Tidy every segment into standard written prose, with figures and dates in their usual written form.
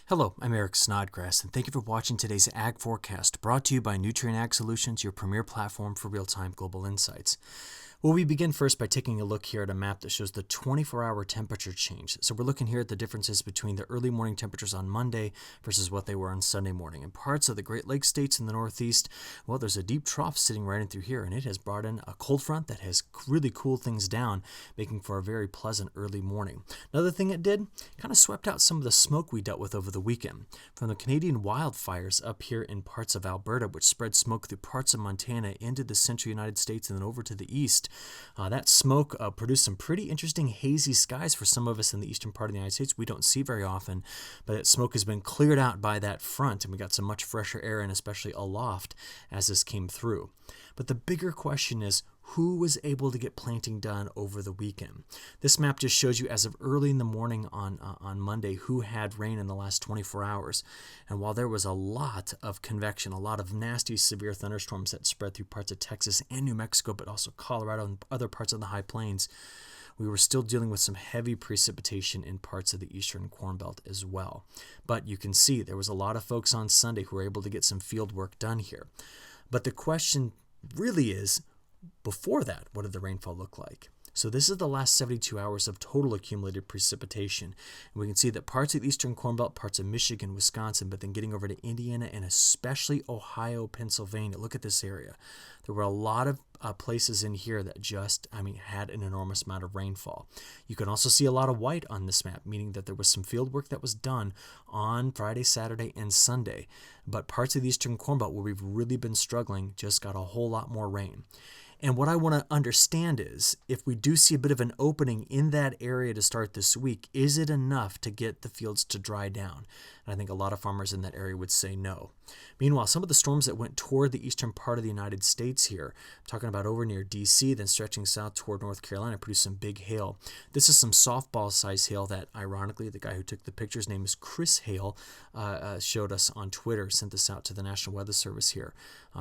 Hello, I'm Eric Snodgrass, and thank you for watching today's Ag Forecast, brought to you by Nutrien Ag Solutions, your premier platform for real-time global insights. Well, we begin first by taking a look here at a map that shows the 24-hour temperature change. So we're looking here at the differences between the early morning temperatures on Monday versus what they were on Sunday morning. In parts of the Great Lakes states in the Northeast, well, there's a deep trough sitting right in through here, and it has brought in a cold front that has really cooled things down, making for a very pleasant early morning. Another thing it did, kind of swept out some of the smoke we dealt with over the weekend. From the Canadian wildfires up here in parts of Alberta, which spread smoke through parts of Montana into the central United States and then over to the east, that smoke produced some pretty interesting hazy skies for some of us in the eastern part of the United States. We don't see very often, but that smoke has been cleared out by that front, and we got some much fresher air, and especially aloft as this came through. But the bigger question is, who was able to get planting done over the weekend? This map just shows you as of early in the morning on Monday who had rain in the last 24 hours. And while there was a lot of convection, a lot of nasty severe thunderstorms that spread through parts of Texas and New Mexico, but also Colorado and other parts of the high plains, we were still dealing with some heavy precipitation in parts of the eastern Corn Belt as well. But you can see there was a lot of folks on Sunday who were able to get some field work done here. But the question really is, before that, what did the rainfall look like? So this is the last 72 hours of total accumulated precipitation. And we can see that parts of the eastern Corn Belt, parts of Michigan, Wisconsin, but then getting over to Indiana and especially Ohio, Pennsylvania. Look at this area. There were a lot of places in here that just, had an enormous amount of rainfall. You can also see a lot of white on this map, meaning that there was some field work that was done on Friday, Saturday, and Sunday. But parts of the eastern Corn Belt where we've really been struggling just got a whole lot more rain. And what I want to understand is, if we do see a bit of an opening in that area to start this week, is it enough to get the fields to dry down? And I think a lot of farmers in that area would say no. Meanwhile, some of the storms that went toward the eastern part of the United States here, I'm talking about over near D.C., then stretching south toward North Carolina, produced some big hail. This is some softball-sized hail that, ironically, the guy who took the picture's name is Chris Hale, showed us on Twitter, sent this out to the National Weather Service here.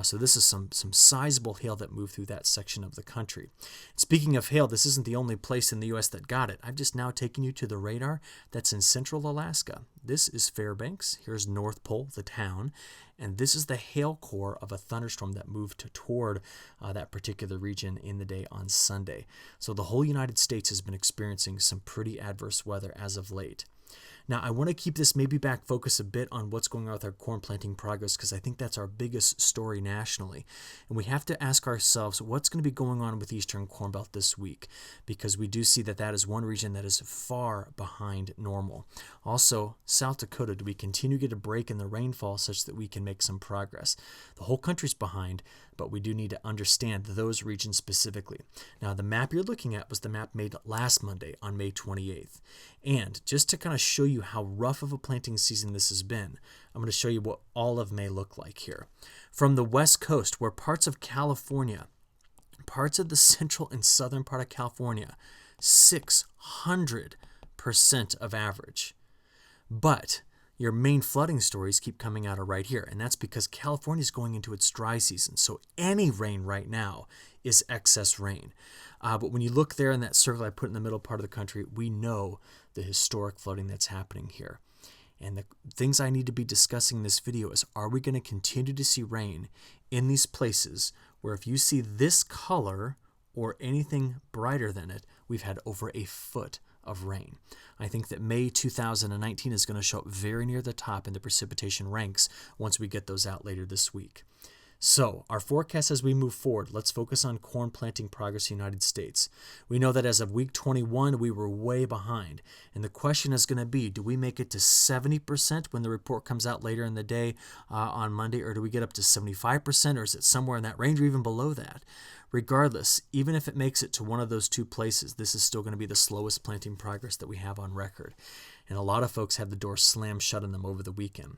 So this is some sizable hail that moved through that section of the country. Speaking of hail, this isn't the only place in the U.S. that got it. I've just now taken you to the radar that's in central Alaska. This is Fairbanks. Here's North Pole, the town. And this is the hail core of a thunderstorm that moved toward that particular region in the day on Sunday. So the whole United States has been experiencing some pretty adverse weather as of late. Now, I want to keep this maybe back focus a bit on what's going on with our corn planting progress, because I think that's our biggest story nationally. And we have to ask ourselves what's going to be going on with Eastern Corn Belt this week, because we do see that that is one region that is far behind normal. Also, South Dakota, do we continue to get a break in the rainfall such that we can make some progress? The whole country's behind, but we do need to understand those regions specifically. Now, the map you're looking at was the map made last Monday on May 28th. And just to kind of show you how rough of a planting season this has been, I'm going to show you what all of May looked like here. From the west coast, where parts of California, parts of the central and southern part of California, 600% of average. But your main flooding stories keep coming out of right here, and that's because California is going into its dry season. So any rain right now is excess rain. But when you look there in that circle I put in the middle part of the country, we know the historic flooding that's happening here. And the things I need to be discussing in this video is, are we going to continue to see rain in these places where if you see this color or anything brighter than it, we've had over a foot of rain. I think that May 2019 is going to show up very near the top in the precipitation ranks once we get those out later this week. So, our forecast as we move forward, let's focus on corn planting progress in the United States. We know that as of week 21, we were way behind. And the question is going to be, do we make it to 70% when the report comes out later in the day on Monday, or do we get up to 75%, or is it somewhere in that range or even below that? Regardless, even if it makes it to one of those two places, this is still going to be the slowest planting progress that we have on record. And a lot of folks had the door slammed shut on them over the weekend.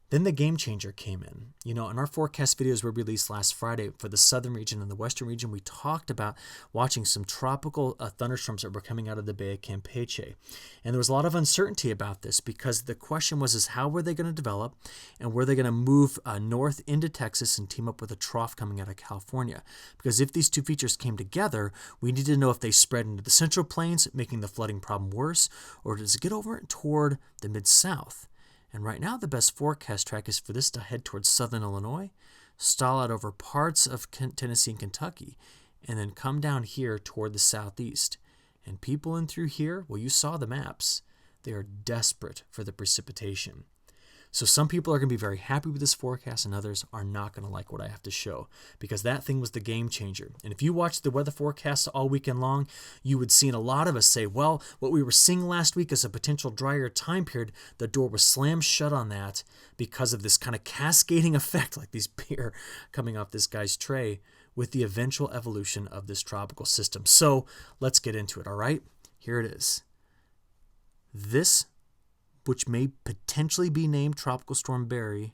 Then the game changer came in. In our forecast videos were released last Friday for the southern region and the western region. We talked about watching some tropical thunderstorms that were coming out of the Bay of Campeche. And there was a lot of uncertainty about this because the question was how were they going to develop, and were they going to move north into Texas and team up with a trough coming out of California? Because if these two features came together, we need to know if they spread into the central plains, making the flooding problem worse, or does it get over toward the mid-south? And right now, the best forecast track is for this to head towards southern Illinois, stall out over parts of Tennessee and Kentucky, and then come down here toward the southeast. And people in through here, well, you saw the maps. They are desperate for the precipitation. So some people are going to be very happy with this forecast, and others are not going to like what I have to show, because that thing was the game changer. And if you watched the weather forecast all weekend long, you would see a lot of us say, well, what we were seeing last week as a potential drier time period, the door was slammed shut on that because of this kind of cascading effect, like these beer coming off this guy's tray, with the eventual evolution of this tropical system. So let's get into it, all right? Here it is. This, which may potentially be named Tropical Storm Barry,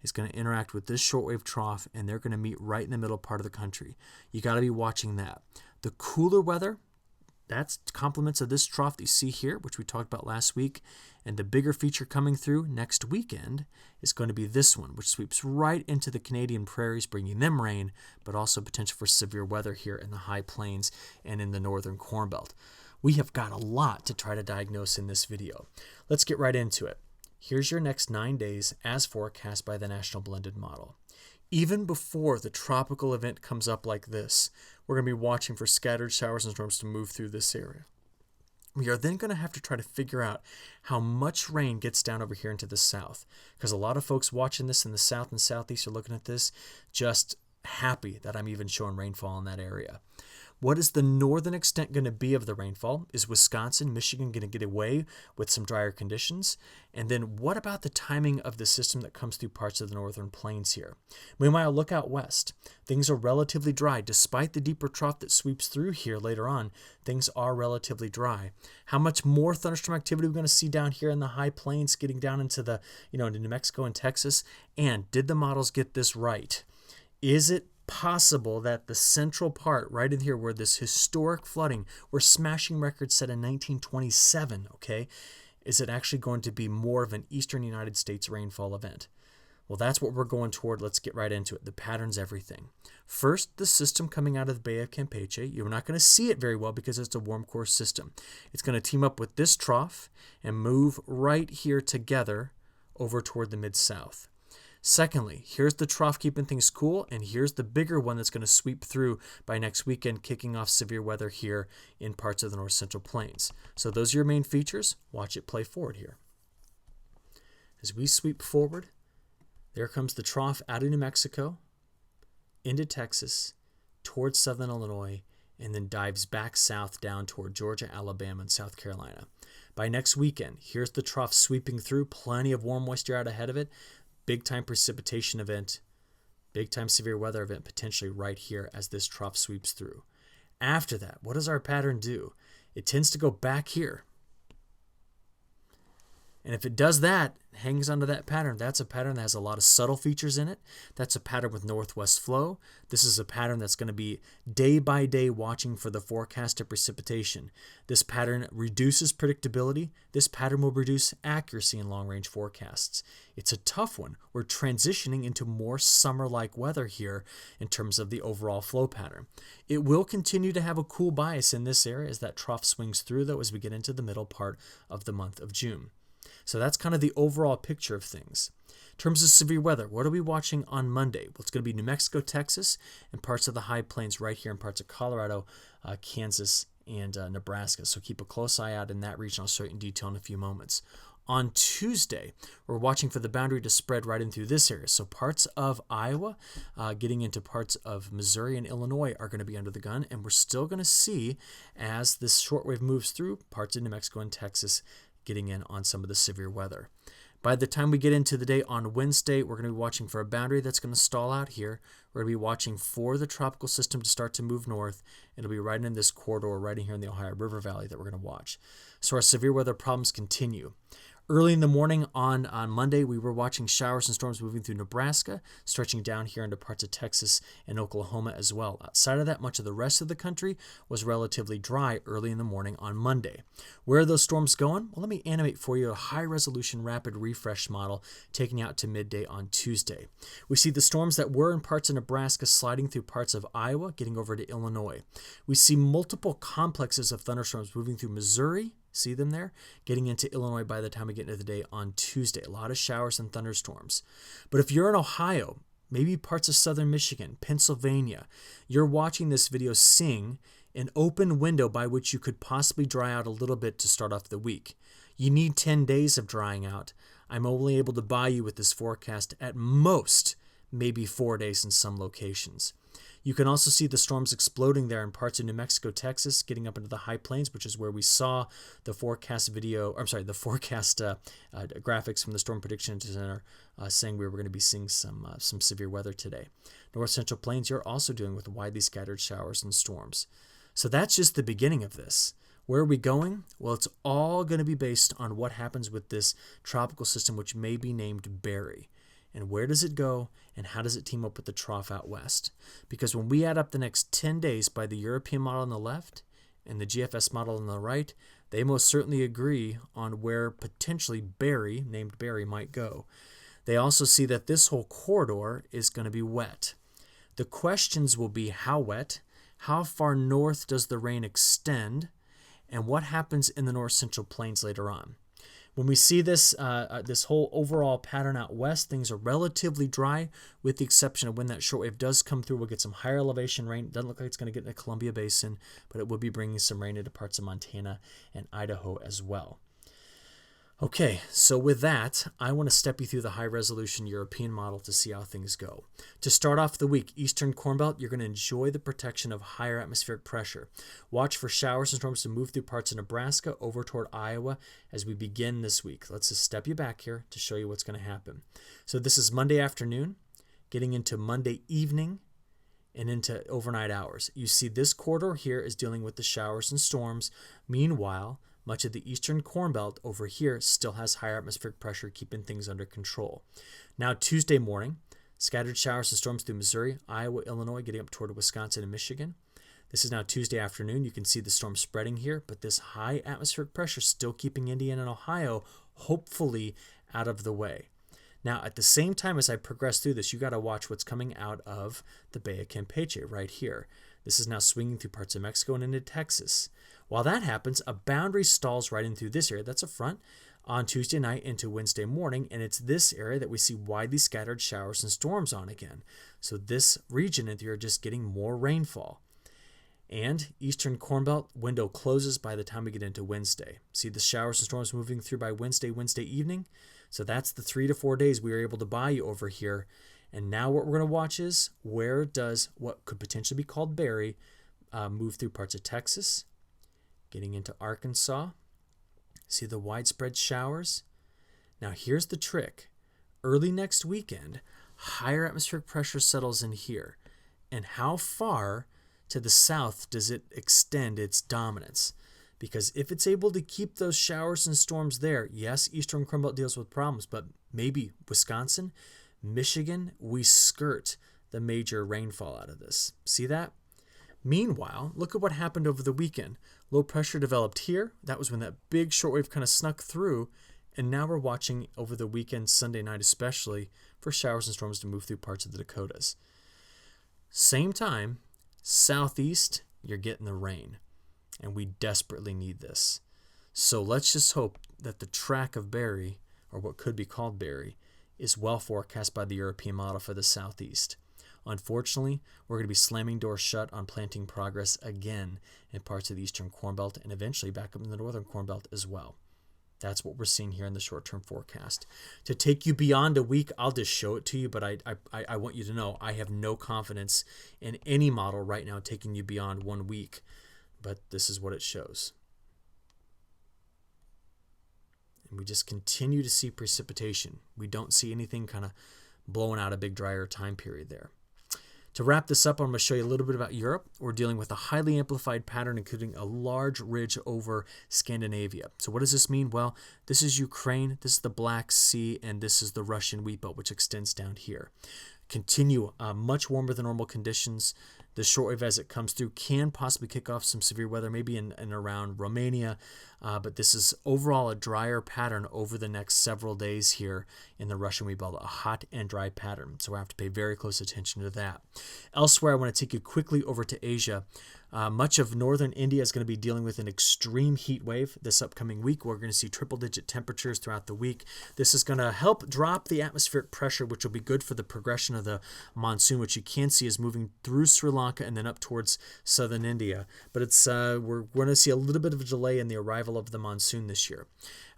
is going to interact with this shortwave trough, and they're going to meet right in the middle part of the country. You got to be watching that. The cooler weather, that's complements of this trough that you see here, which we talked about last week. And the bigger feature coming through next weekend is going to be this one, which sweeps right into the Canadian prairies, bringing them rain, but also potential for severe weather here in the high plains and in the northern Corn Belt. We have got a lot to try to diagnose in this video. Let's get right into it. Here's your next 9 days as forecast by the National Blended Model. Even before the tropical event comes up like this, we're going to be watching for scattered showers and storms to move through this area. We are then going to have to try to figure out how much rain gets down over here into the south, because a lot of folks watching this in the south and southeast are looking at this just happy that I'm even showing rainfall in that area. What is the northern extent going to be of the rainfall? Is Wisconsin, Michigan going to get away with some drier conditions? And then what about the timing of the system that comes through parts of the northern plains here? Meanwhile, look out west. Things are relatively dry. Despite the deeper trough that sweeps through here later on, things are relatively dry. How much more thunderstorm activity are we going to see down here in the high plains, getting down into the, into New Mexico and Texas? And did the models get this right? Is it possible that the central part right in here where this historic flooding, we're smashing records set in 1927, okay, is it actually going to be more of an eastern United States rainfall event? Well, that's what we're going toward. Let's get right into it. The pattern's everything. First, the system coming out of the Bay of Campeche. You're not going to see it very well because it's a warm core system. It's going to team up with this trough and move right here together over toward the mid-south. Secondly, here's the trough keeping things cool, and here's the bigger one that's going to sweep through by next weekend, kicking off severe weather here in parts of the north central plains. So those are your main features. Watch it play forward here. As we sweep forward, there comes the trough out of New Mexico, into Texas, towards southern Illinois, and then dives back south down toward Georgia, Alabama, and South Carolina. By next weekend, here's the trough sweeping through, plenty of warm moisture out ahead of it. Big-time precipitation event, big-time severe weather event potentially right here as this trough sweeps through. After that, what does our pattern do? It tends to go back here. And if it does that, hangs onto that pattern, that's a pattern that has a lot of subtle features in it. That's a pattern with northwest flow. This is a pattern that's going to be day by day watching for the forecast of precipitation. This pattern reduces predictability. This pattern will reduce accuracy in long-range forecasts. It's a tough one. We're transitioning into more summer-like weather here in terms of the overall flow pattern. It will continue to have a cool bias in this area as that trough swings through, though, as we get into the middle part of the month of June. So that's kind of the overall picture of things. In terms of severe weather, what are we watching on Monday? Well, it's going to be New Mexico, Texas, and parts of the high plains right here in parts of Colorado, Kansas, and Nebraska. So keep a close eye out in that region. I'll show you in detail in a few moments. On Tuesday, we're watching for the boundary to spread right in through this area. So parts of Iowa, getting into parts of Missouri and Illinois are going to be under the gun. And we're still going to see, as this shortwave moves through, parts of New Mexico and Texas getting in on some of the severe weather. By the time we get into the day on Wednesday, we're going to be watching for a boundary that's going to stall out here. We're going to be watching for the tropical system to start to move north. It'll be right in this corridor, right in here in the Ohio River Valley that we're going to watch. So our severe weather problems continue. Early in the morning on Monday, we were watching showers and storms moving through Nebraska, stretching down here into parts of Texas and Oklahoma as well. Outside of that, much of the rest of the country was relatively dry early in the morning on Monday. Where are those storms going? Well, let me animate for you a high-resolution rapid refresh model taking out to midday on Tuesday. We see the storms that were in parts of Nebraska sliding through parts of Iowa, getting over to Illinois. We see multiple complexes of thunderstorms moving through Missouri, See them there? Getting into Illinois by the time we get into the day on Tuesday. A lot of showers and thunderstorms. But if you're in Ohio, maybe parts of southern Michigan, Pennsylvania, you're watching this video seeing an open window by which you could possibly dry out a little bit to start off the week. You need 10 days of drying out. I'm only able to buy you with this forecast at most, maybe 4 days in some locations. You can also see the storms exploding there in parts of New Mexico, Texas, getting up into the high plains, which is where we saw the forecast graphics from the Storm Prediction Center saying we were going to be seeing some severe weather today. North Central Plains, you're also dealing with widely scattered showers and storms. So that's just the beginning of this. Where are we going? Well, it's all going to be based on what happens with this tropical system, which may be named Barry. And where does it go, and how does it team up with the trough out west? Because when we add up the next 10 days by the European model on the left and the GFS model on the right, they most certainly agree on where potentially Barry, named Barry, might go. They also see that this whole corridor is going to be wet. The questions will be how wet, how far north does the rain extend, and what happens in the north central plains later on. When we see this whole overall pattern out west, things are relatively dry with the exception of when that shortwave does come through. We'll get some higher elevation rain. It doesn't look like it's going to get in the Columbia Basin, but it will be bringing some rain into parts of Montana and Idaho as well. Okay, so with that, I want to step you through the high-resolution European model to see how things go. To start off the week, Eastern Corn Belt, you're going to enjoy the protection of higher atmospheric pressure. Watch for showers and storms to move through parts of Nebraska over toward Iowa as we begin this week. Let's just step you back here to show you what's going to happen. So this is Monday afternoon, getting into Monday evening, and into overnight hours. You see this corridor here is dealing with the showers and storms. Meanwhile, much of the eastern Corn Belt over here still has higher atmospheric pressure, keeping things under control. Now Tuesday morning, scattered showers and storms through Missouri, Iowa, Illinois, getting up toward Wisconsin and Michigan. This is now Tuesday afternoon. You can see the storm spreading here, but this high atmospheric pressure still keeping Indiana and Ohio hopefully out of the way. Now, at the same time as I progress through this, you got to watch what's coming out of the Bay of Campeche right here. This is now swinging through parts of Mexico and into Texas. While that happens, a boundary stalls right in through this area. That's a front on Tuesday night into Wednesday morning, and it's this area that we see widely scattered showers and storms on again. So this region and you're just getting more rainfall. And Eastern Corn Belt window closes by the time we get into Wednesday. See the showers and storms moving through by Wednesday evening? So that's the 3 to 4 days we were able to buy you over here. And now what we're going to watch is where does what could potentially be called Barry move through parts of Texas, getting into Arkansas. See the widespread showers? Now here's the trick. Early next weekend, higher atmospheric pressure settles in here. And how far to the south does it extend its dominance? Because if it's able to keep those showers and storms there, yes, Eastern Corn Belt deals with problems, but maybe Wisconsin, Michigan, we skirt the major rainfall out of this. See that? Meanwhile, look at what happened over the weekend. Low pressure developed here. That was when that big shortwave kind of snuck through. And now we're watching over the weekend, Sunday night especially, for showers and storms to move through parts of the Dakotas. Same time, southeast, you're getting the rain. And we desperately need this. So let's just hope that the track of Barry, or what could be called Barry, is well forecast by the European model for the southeast. Unfortunately, we're going to be slamming doors shut on planting progress again in parts of the eastern Corn Belt and eventually back up in the northern Corn Belt as well. That's what we're seeing here in the short-term forecast. To take you beyond a week, I'll just show it to you, but I want you to know I have no confidence in any model right now taking you beyond 1 week, but this is what it shows. And we just continue to see precipitation. We don't see anything kind of blowing out a big drier time period there. To wrap this up, I'm going to show you a little bit about Europe. We're dealing with a highly amplified pattern, including a large ridge over Scandinavia. So what does this mean? Well, this is Ukraine, this is the Black Sea, and this is the Russian wheat belt, which extends down here. Continue much warmer than normal conditions. The shortwave as it comes through can possibly kick off some severe weather, maybe in around Romania, but this is overall a drier pattern over the next several days here in the Russian wheat belt, a hot and dry pattern. So we have to pay very close attention to that. Elsewhere, I want to take you quickly over to Asia. Much of northern India is going to be dealing with an extreme heat wave this upcoming week. We're going to see triple-digit temperatures throughout the week. This is going to help drop the atmospheric pressure, which will be good for the progression of the monsoon, which you can see is moving through Sri Lanka and then up towards southern India. But we're going to see a little bit of a delay in the arrival of the monsoon this year.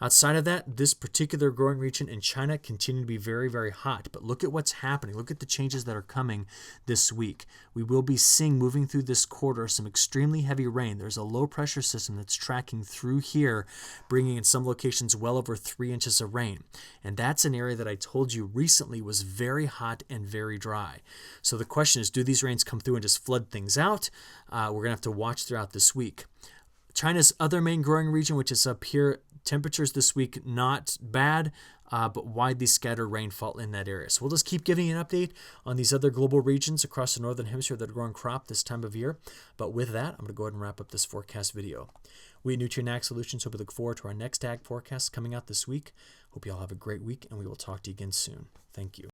Outside of that, this particular growing region in China continue to be very, very hot. But look at what's happening. Look at the changes that are coming this week. We will be seeing, moving through this quarter, some extremely heavy rain. There's a low pressure system that's tracking through here, bringing in some locations well over 3 inches of rain. And that's an area that I told you recently was very hot and very dry. So the question is, do these rains come through and just flood things out? We're going to have to watch throughout this week. China's other main growing region, which is up here, temperatures this week not bad, but widely scattered rainfall in that area. So we'll just keep giving you an update on these other global regions across the northern hemisphere that are growing crop this time of year. But with that, I'm going to go ahead and wrap up this forecast video. We at Nutrien Ag Solutions hope you look forward to our next ag forecast coming out this week. Hope you all have a great week, and we will talk to you again soon. Thank you.